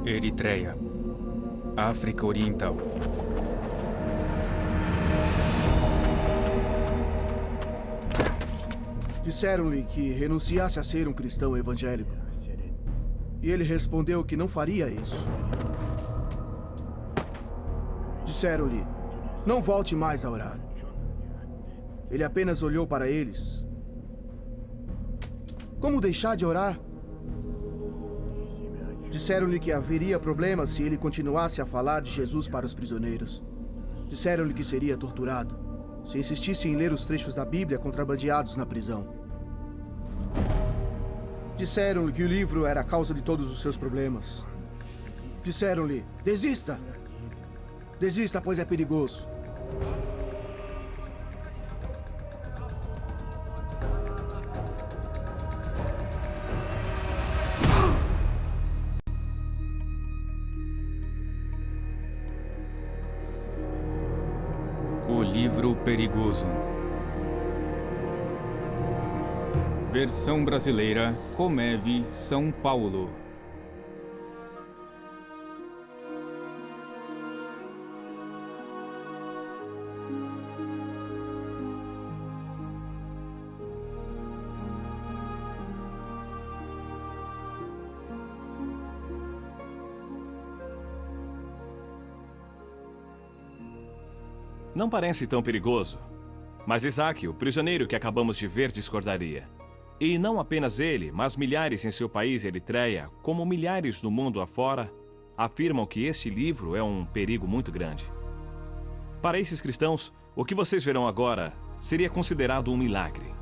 Eritreia, África Oriental. Disseram-lhe que renunciasse a ser um cristão evangélico. E ele respondeu que não faria isso. Disseram-lhe, não volte mais a orar. Ele apenas olhou para eles. Como deixar de orar? Disseram-lhe que haveria problema se ele continuasse a falar de Jesus para os prisioneiros. Disseram-lhe que seria torturado se insistisse em ler os trechos da Bíblia contrabandeados na prisão. Disseram-lhe que o livro era a causa de todos os seus problemas. Disseram-lhe, desista! Desista, pois é perigoso. O livro perigoso. Versão brasileira, Comeve, São Paulo. Não parece tão perigoso, mas Isaac, o prisioneiro que acabamos de ver, discordaria. E não apenas ele, mas milhares em seu país, Eritreia, como milhares no mundo afora, afirmam que este livro é um perigo muito grande. Para esses cristãos, o que vocês verão agora seria considerado um milagre.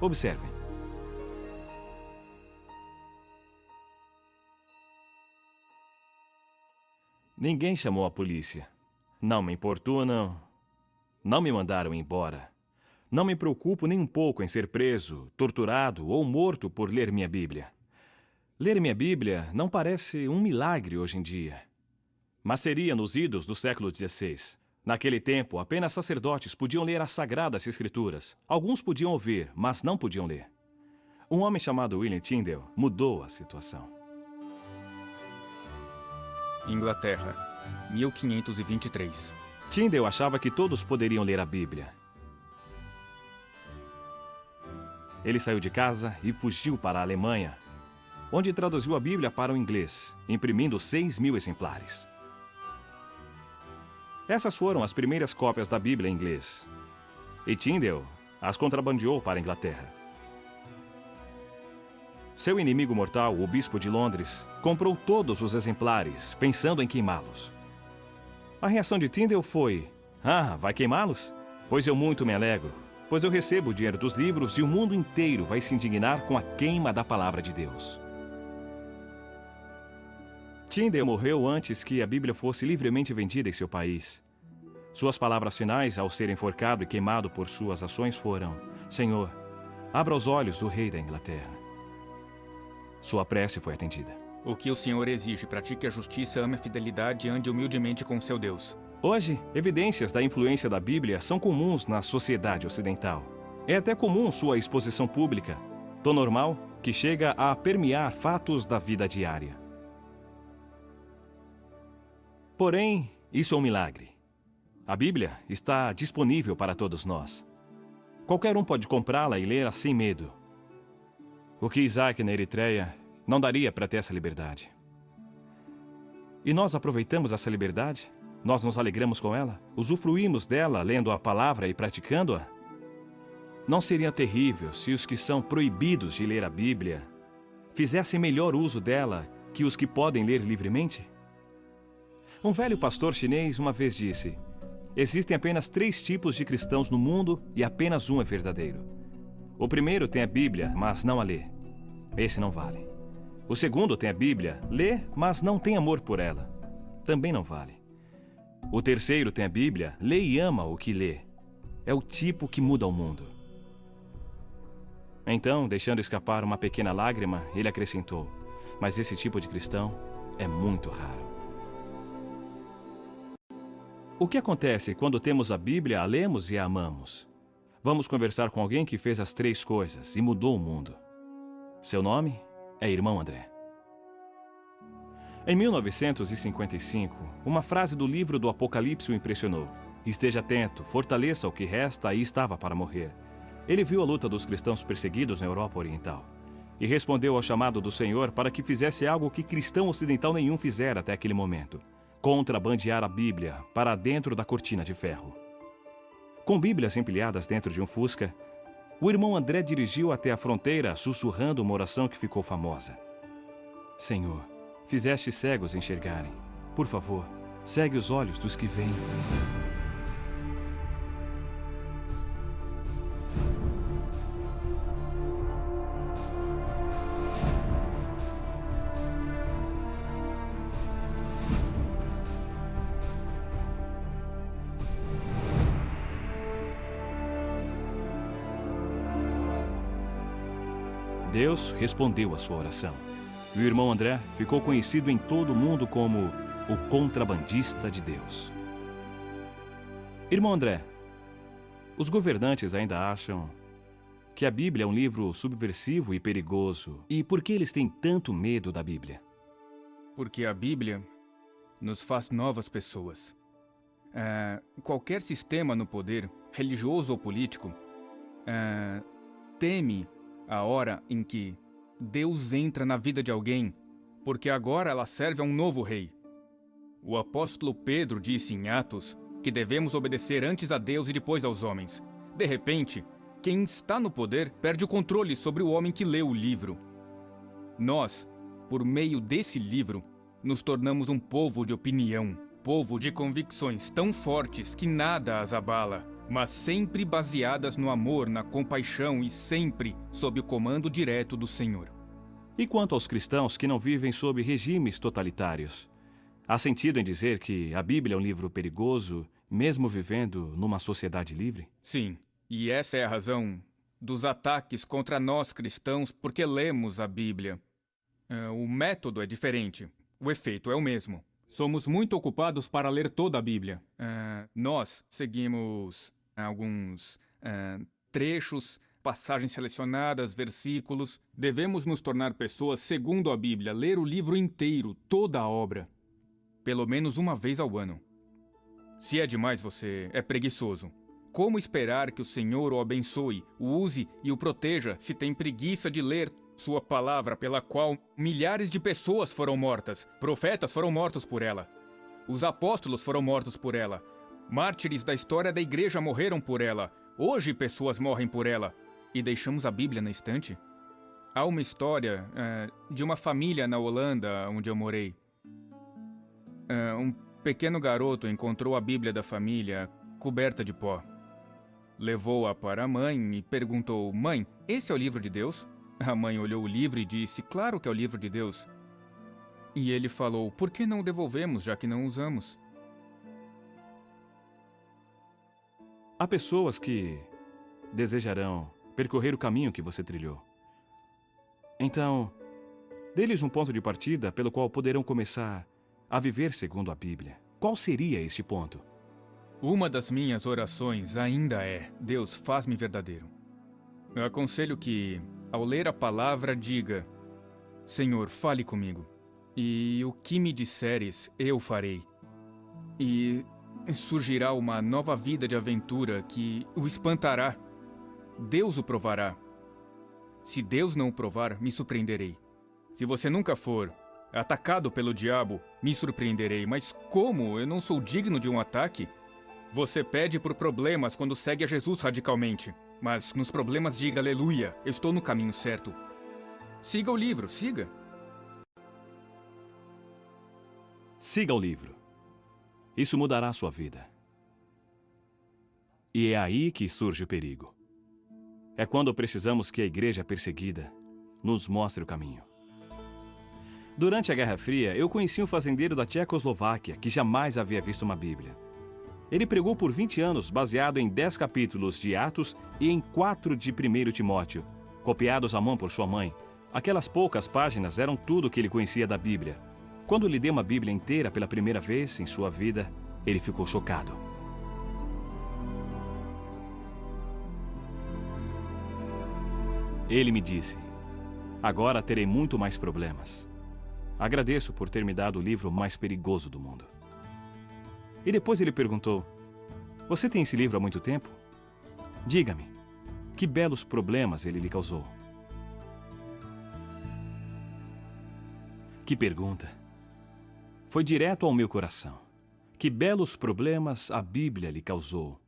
Observem. Ninguém chamou a polícia. Não me importunam. Não me mandaram embora. Não me preocupo nem um pouco em ser preso, torturado ou morto por ler minha Bíblia. Ler minha Bíblia não parece um milagre hoje em dia. Mas seria nos idos do século XVI. Naquele tempo, apenas sacerdotes podiam ler as Sagradas Escrituras. Alguns podiam ouvir, mas não podiam ler. Um homem chamado William Tyndale mudou a situação. Inglaterra, 1523. Tyndale achava que todos poderiam ler a Bíblia. Ele saiu de casa e fugiu para a Alemanha, onde traduziu a Bíblia para o inglês, imprimindo 6.000 exemplares. Essas foram as primeiras cópias da Bíblia em inglês. E Tyndale as contrabandeou para a Inglaterra. Seu inimigo mortal, o bispo de Londres, comprou todos os exemplares, pensando em queimá-los. A reação de Tyndale foi: "Ah, vai queimá-los? Pois eu muito me alegro, pois eu recebo o dinheiro dos livros e o mundo inteiro vai se indignar com a queima da palavra de Deus." Tyndale morreu antes que a Bíblia fosse livremente vendida em seu país. Suas palavras finais, ao ser enforcado e queimado por suas ações, foram: "Senhor, abra os olhos do rei da Inglaterra." Sua prece foi atendida. O que o Senhor exige? Pratique a justiça, ame a fidelidade e ande humildemente com seu Deus. Hoje, evidências da influência da Bíblia são comuns na sociedade ocidental. É até comum sua exposição pública, tão normal que chega a permear fatos da vida diária. Porém, isso é um milagre. A Bíblia está disponível para todos nós. Qualquer um pode comprá-la e lê-la sem medo. O que Isaac na Eritreia não daria para ter essa liberdade. E nós aproveitamos essa liberdade? Nós nos alegramos com ela? Usufruímos dela lendo a palavra e praticando-a? Não seria terrível se os que são proibidos de ler a Bíblia fizessem melhor uso dela que os que podem ler livremente? Um velho pastor chinês uma vez disse: "Existem apenas 3 tipos de cristãos no mundo e apenas um é verdadeiro. O primeiro tem a Bíblia, mas não a lê. Esse não vale. O segundo tem a Bíblia, lê, mas não tem amor por ela. Também não vale. O terceiro tem a Bíblia, lê e ama o que lê. É o tipo que muda o mundo." Então, deixando escapar uma pequena lágrima, ele acrescentou: "Mas esse tipo de cristão é muito raro." O que acontece quando temos a Bíblia, a lemos e a amamos? Vamos conversar com alguém que fez as 3 coisas e mudou o mundo. Seu nome é Irmão André. Em 1955, uma frase do livro do Apocalipse o impressionou. Esteja atento, fortaleça o que resta, aí estava para morrer. Ele viu a luta dos cristãos perseguidos na Europa Oriental e respondeu ao chamado do Senhor para que fizesse algo que cristão ocidental nenhum fizera até aquele momento: contrabandear a Bíblia para dentro da cortina de ferro. Com Bíblias empilhadas dentro de um Fusca, o irmão André dirigiu até a fronteira, sussurrando uma oração que ficou famosa. Senhor, fizeste cegos enxergarem. Por favor, segue os olhos dos que veem. Deus respondeu à sua oração. E o irmão André ficou conhecido em todo o mundo como o contrabandista de Deus. Irmão André, os governantes ainda acham que a Bíblia é um livro subversivo e perigoso. E por que eles têm tanto medo da Bíblia? Porque a Bíblia nos faz novas pessoas. Qualquer sistema no poder, religioso ou político, teme a hora em que Deus entra na vida de alguém, porque agora ela serve a um novo rei. O apóstolo Pedro disse em Atos que devemos obedecer antes a Deus e depois aos homens. De repente, quem está no poder perde o controle sobre o homem que lê o livro. Nós, por meio desse livro, nos tornamos um povo de opinião, povo de convicções tão fortes que nada as abala, mas sempre baseadas no amor, na compaixão e sempre sob o comando direto do Senhor. E quanto aos cristãos que não vivem sob regimes totalitários? Há sentido em dizer que a Bíblia é um livro perigoso, mesmo vivendo numa sociedade livre? Sim, e essa é a razão dos ataques contra nós cristãos porque lemos a Bíblia. O método é diferente, o efeito é o mesmo. Somos muito ocupados para ler toda a Bíblia. Nós seguimos alguns trechos, passagens selecionadas, versículos. Devemos nos tornar pessoas segundo a Bíblia, ler o livro inteiro, toda a obra, pelo menos uma vez ao ano. Se é demais, você é preguiçoso. Como esperar que o Senhor o abençoe, o use e o proteja se tem preguiça de ler sua palavra, pela qual milhares de pessoas foram mortas, profetas foram mortos por ela, os apóstolos foram mortos por ela, mártires da história da igreja morreram por ela, hoje pessoas morrem por ela, e deixamos a Bíblia na estante? Há uma história de uma família na Holanda, onde eu morei. Um pequeno garoto encontrou a Bíblia da família coberta de pó. Levou-a para a mãe e perguntou: "Mãe, esse é o livro de Deus?" A mãe olhou o livro e disse: "Claro que é o livro de Deus." E ele falou: "Por que não o devolvemos, já que não usamos?" Há pessoas que desejarão percorrer o caminho que você trilhou. Então, dê-lhes um ponto de partida pelo qual poderão começar a viver segundo a Bíblia. Qual seria esse ponto? Uma das minhas orações ainda é: Deus, faz-me verdadeiro. Eu aconselho que, ao ler a palavra, diga: Senhor, fale comigo, e o que me disseres, eu farei. E surgirá uma nova vida de aventura que o espantará. Deus o provará. Se Deus não o provar, me surpreenderei. Se você nunca for atacado pelo diabo, me surpreenderei. Mas como? Eu não sou digno de um ataque? Você pede por problemas quando segue a Jesus radicalmente. Mas nos problemas diga aleluia, eu estou no caminho certo. Siga o livro, siga. Siga o livro. Isso mudará a sua vida. E é aí que surge o perigo. É quando precisamos que a igreja perseguida nos mostre o caminho. Durante a Guerra Fria, eu conheci um fazendeiro da Tchecoslováquia que jamais havia visto uma Bíblia. Ele pregou por 20 anos baseado em 10 capítulos de Atos e em 4 de 1 Timóteo, copiados à mão por sua mãe. Aquelas poucas páginas eram tudo o que ele conhecia da Bíblia. Quando lhe dei uma Bíblia inteira pela primeira vez em sua vida, ele ficou chocado. Ele me disse: agora terei muito mais problemas. Agradeço por ter me dado o livro mais perigoso do mundo. E depois ele perguntou: você tem esse livro há muito tempo? Diga-me, que belos problemas ele lhe causou. Que pergunta! Foi direto ao meu coração. Que belos problemas a Bíblia lhe causou.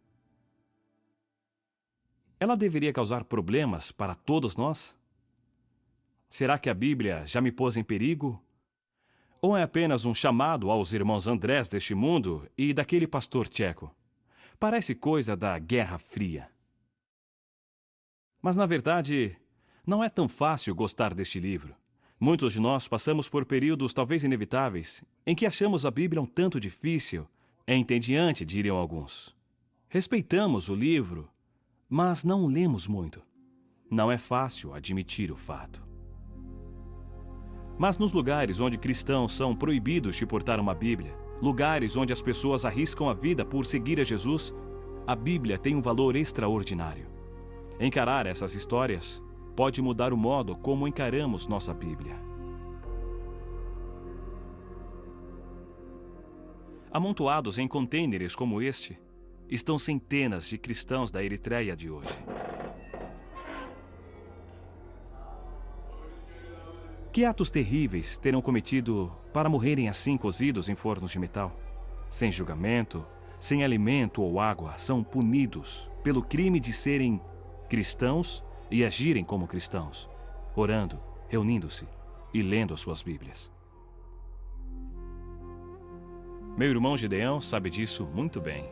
Ela deveria causar problemas para todos nós? Será que a Bíblia já me pôs em perigo? Ou é apenas um chamado aos irmãos Andrés deste mundo e daquele pastor tcheco? Parece coisa da Guerra Fria. Mas, na verdade, não é tão fácil gostar deste livro. Muitos de nós passamos por períodos talvez inevitáveis em que achamos a Bíblia um tanto difícil, entediante, diriam alguns. Respeitamos o livro, mas não o lemos muito. Não é fácil admitir o fato. Mas nos lugares onde cristãos são proibidos de portar uma Bíblia, lugares onde as pessoas arriscam a vida por seguir a Jesus, a Bíblia tem um valor extraordinário. Encarar essas histórias pode mudar o modo como encaramos nossa Bíblia. Amontoados em contêineres como este, estão centenas de cristãos da Eritreia de hoje. Que atos terríveis terão cometido para morrerem assim cozidos em fornos de metal? Sem julgamento, sem alimento ou água, são punidos pelo crime de serem cristãos e agirem como cristãos, orando, reunindo-se e lendo as suas Bíblias. Meu irmão Gideão sabe disso muito bem.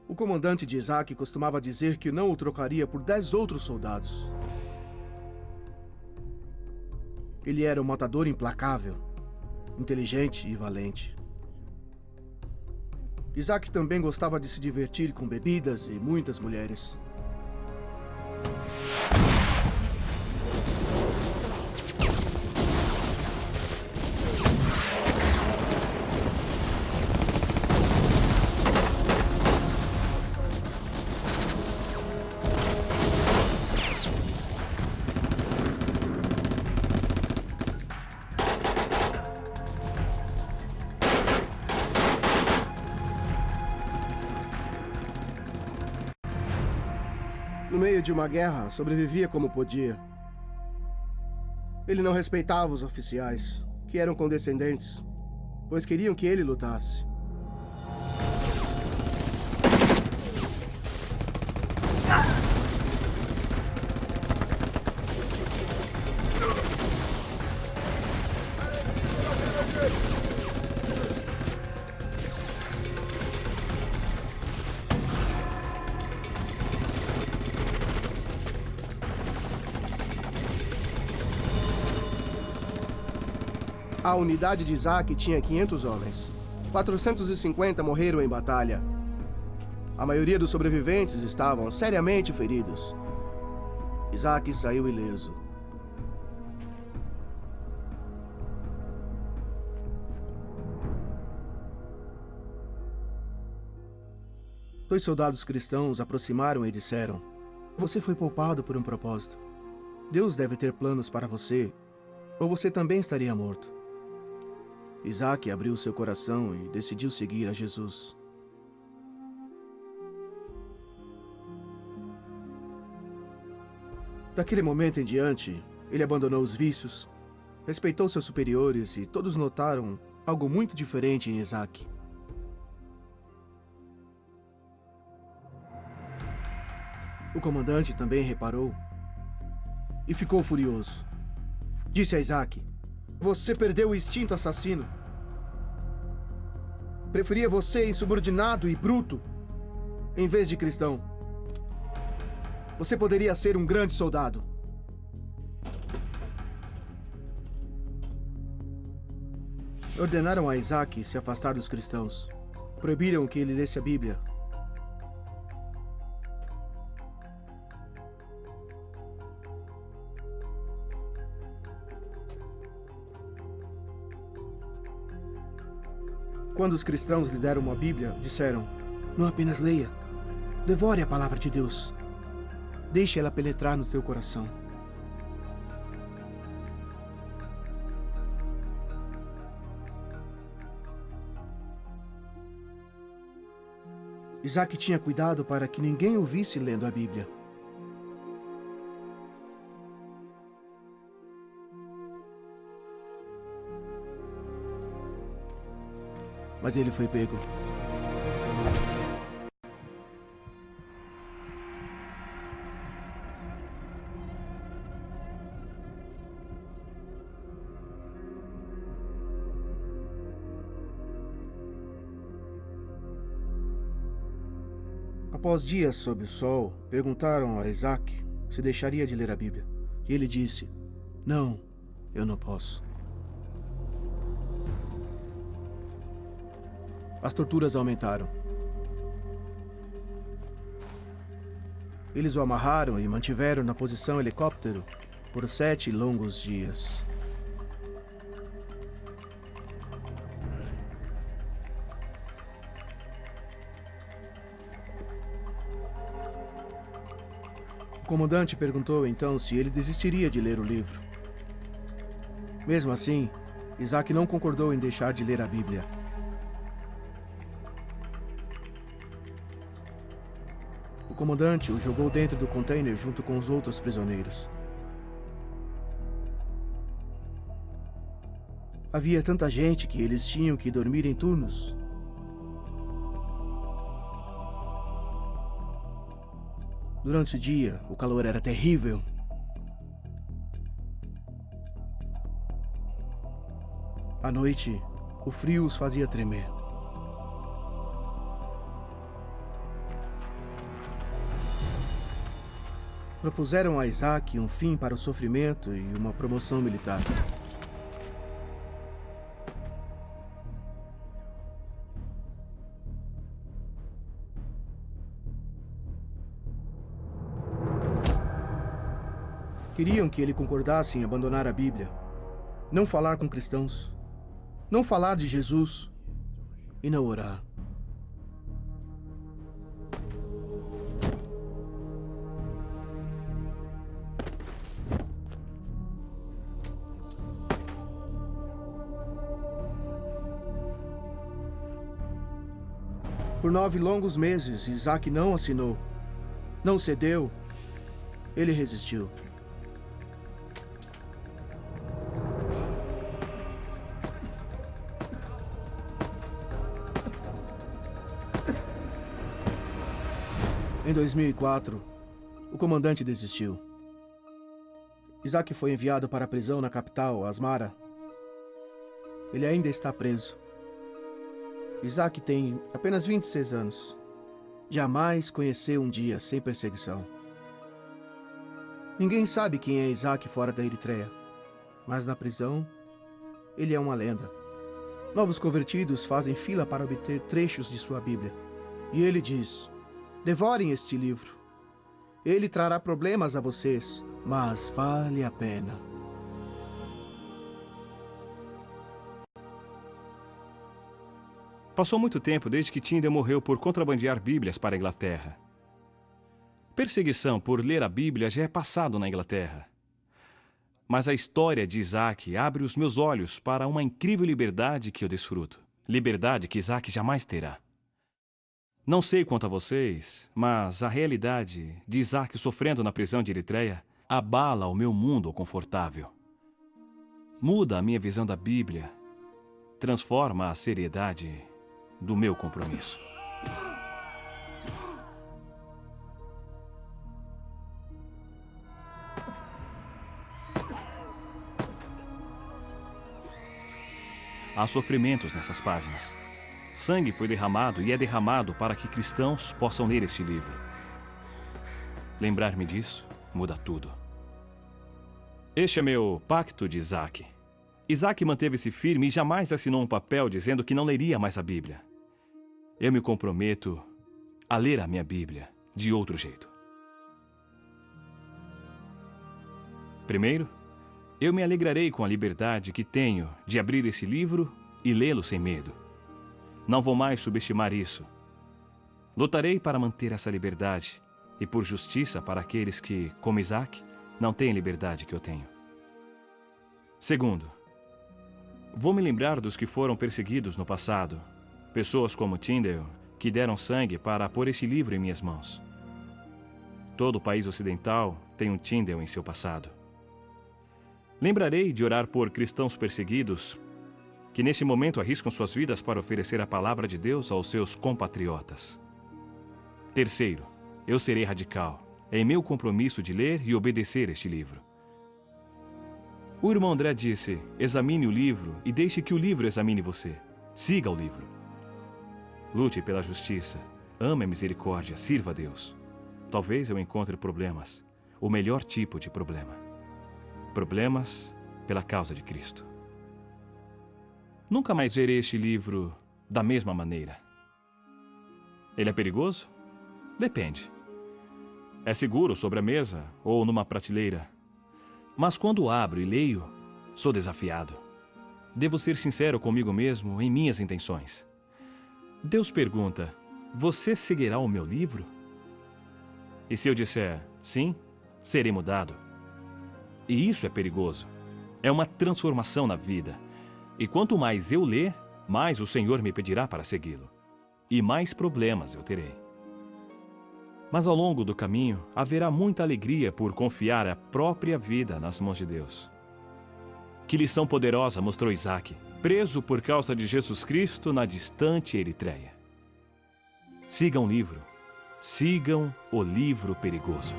O comandante de Isaac costumava dizer que não o trocaria por 10 outros soldados. Ele era um matador implacável, inteligente e valente. Isaac também gostava de se divertir com bebidas e muitas mulheres. No meio de uma guerra, sobrevivia como podia. Ele não respeitava os oficiais, que eram condescendentes, pois queriam que ele lutasse. A unidade de Isaac tinha 500 homens. 450 morreram em batalha. A maioria dos sobreviventes estavam seriamente feridos. Isaac saiu ileso. Dois soldados cristãos aproximaram e disseram: "Você foi poupado por um propósito. Deus deve ter planos para você, ou você também estaria morto." Isaac abriu seu coração e decidiu seguir a Jesus. Daquele momento em diante, ele abandonou os vícios, respeitou seus superiores e todos notaram algo muito diferente em Isaac. O comandante também reparou e ficou furioso. Disse a Isaac: "Você perdeu o instinto assassino. Preferia você insubordinado e bruto, em vez de cristão. Você poderia ser um grande soldado." Ordenaram a Isaac se afastar dos cristãos. Proibiram que ele lesse a Bíblia. Quando os cristãos lhe deram uma Bíblia, disseram: "Não apenas leia, Devore a palavra de Deus. Deixe ela penetrar no teu coração. Isaac tinha cuidado para que ninguém o visse lendo a Bíblia. Mas ele foi pego. Após dias sob o sol, perguntaram a Isaac se deixaria de ler a Bíblia. E ele disse: "Não, eu não posso." As torturas aumentaram. Eles o amarraram e mantiveram na posição helicóptero por 7 longos dias. O comandante perguntou então se ele desistiria de ler o livro. Mesmo assim, Isaac não concordou em deixar de ler a Bíblia. O comandante o jogou dentro do container junto com os outros prisioneiros. Havia tanta gente que eles tinham que dormir em turnos. Durante o dia, o calor era terrível. À noite, o frio os fazia tremer. Propuseram a Isaac um fim para o sofrimento e uma promoção militar. Queriam que ele concordasse em abandonar a Bíblia, não falar com cristãos, não falar de Jesus e não orar. Por 9 longos meses, Isaac não assinou, não cedeu, ele resistiu. Em 2004, o comandante desistiu. Isaac foi enviado para a prisão na capital, Asmara. Ele ainda está preso. Isaac tem apenas 26 anos. Jamais conheceu um dia sem perseguição. Ninguém sabe quem é Isaac fora da Eritreia, mas na prisão, ele é uma lenda. Novos convertidos fazem fila para obter trechos de sua Bíblia. E ele diz: "Devorem este livro. Ele trará problemas a vocês, mas vale a pena." Passou muito tempo desde que Tyndale morreu por contrabandear Bíblias para a Inglaterra. Perseguição por ler a Bíblia já é passado na Inglaterra. Mas a história de Isaac abre os meus olhos para uma incrível liberdade que eu desfruto. Liberdade que Isaac jamais terá. Não sei quanto a vocês, mas a realidade de Isaac sofrendo na prisão de Eritreia abala o meu mundo confortável. Muda a minha visão da Bíblia, transforma a seriedade do meu compromisso. Há sofrimentos nessas páginas. Sangue foi derramado e é derramado para que cristãos possam ler este livro. Lembrar-me disso muda tudo. Este é meu pacto de Isaac. Isaac manteve-se firme e jamais assinou um papel dizendo que não leria mais a Bíblia. Eu me comprometo a ler a minha Bíblia de outro jeito. Primeiro, eu me alegrarei com a liberdade que tenho de abrir esse livro e lê-lo sem medo. Não vou mais subestimar isso. Lutarei para manter essa liberdade e por justiça para aqueles que, como Isaac, não têm a liberdade que eu tenho. Segundo, vou me lembrar dos que foram perseguidos no passado, pessoas como Tyndale, que deram sangue para pôr este livro em minhas mãos. Todo o país ocidental tem um Tyndale em seu passado. Lembrarei de orar por cristãos perseguidos que nesse momento arriscam suas vidas para oferecer a palavra de Deus aos seus compatriotas. Terceiro, eu serei radical. É meu compromisso de ler e obedecer este livro. O irmão André disse, examine o livro e deixe que o livro examine você. Siga o livro. Lute pela justiça, ame a misericórdia, sirva a Deus. Talvez eu encontre problemas, o melhor tipo de problema. Problemas pela causa de Cristo. Nunca mais verei este livro da mesma maneira. Ele é perigoso? Depende. É seguro sobre a mesa ou numa prateleira. Mas quando abro e leio, sou desafiado. Devo ser sincero comigo mesmo em minhas intenções. Deus pergunta, você seguirá o meu livro? E se eu disser sim, serei mudado. E isso é perigoso. É uma transformação na vida. E quanto mais eu ler, mais o Senhor me pedirá para segui-lo. E mais problemas eu terei. Mas ao longo do caminho, haverá muita alegria por confiar a própria vida nas mãos de Deus. Que lição poderosa mostrou Isaac, preso por causa de Jesus Cristo na distante Eritreia. Sigam o livro. Sigam o livro perigoso.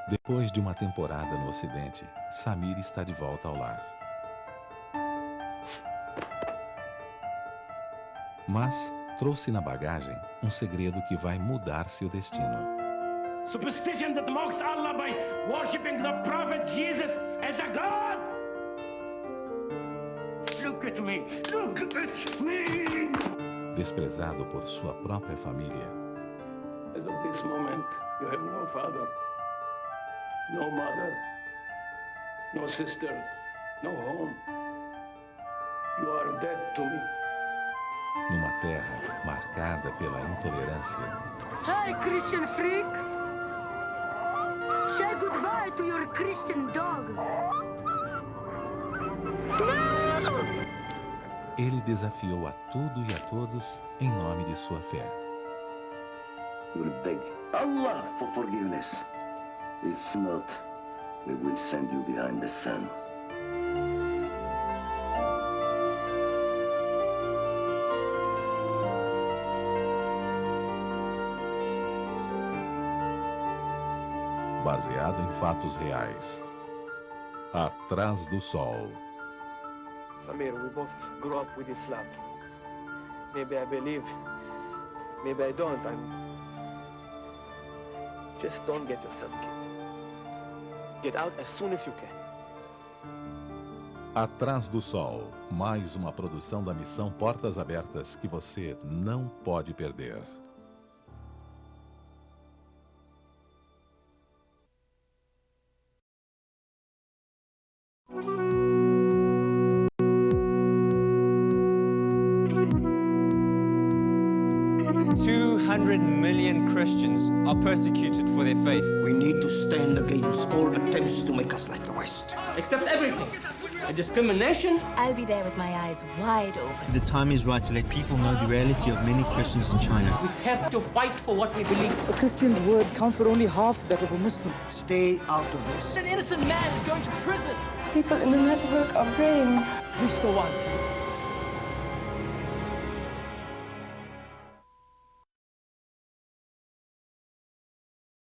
Depois de uma temporada no Ocidente, Samir está de volta ao lar. Mas trouxe na bagagem um segredo que vai mudar seu destino. Superstition that mocks Allah by worshipping the Prophet Jesus as a God. Look at me. Look at me. Desprezado por sua própria família. As of this moment, you have no father, no mother, no sisters, no home. You are dead to me. Numa terra marcada pela intolerância. Hey, Christian freak! Say goodbye to your Christian dog. Ele desafiou a tudo e a todos em nome de sua fé. We will beg Allah for forgiveness. If not, we will send you behind the sun. Baseado em fatos reais. Atrás do Sol. Samir, we both grew up with Islam. Maybe I believe, maybe I don't. Just don't get yourself killed. Get out as soon as you can. Atrás do Sol, mais uma produção da missão Portas Abertas que você não pode perder. Christians are persecuted for their faith. We need to stand against all attempts to make us like the West. Accept everything. A discrimination. I'll be there with my eyes wide open. The time is right to let people know the reality of many Christians in China. We have to fight for what we believe. A Christian's word counts for only half that of a Muslim. Stay out of this. An innocent man is going to prison. People in the network are praying. He's the one.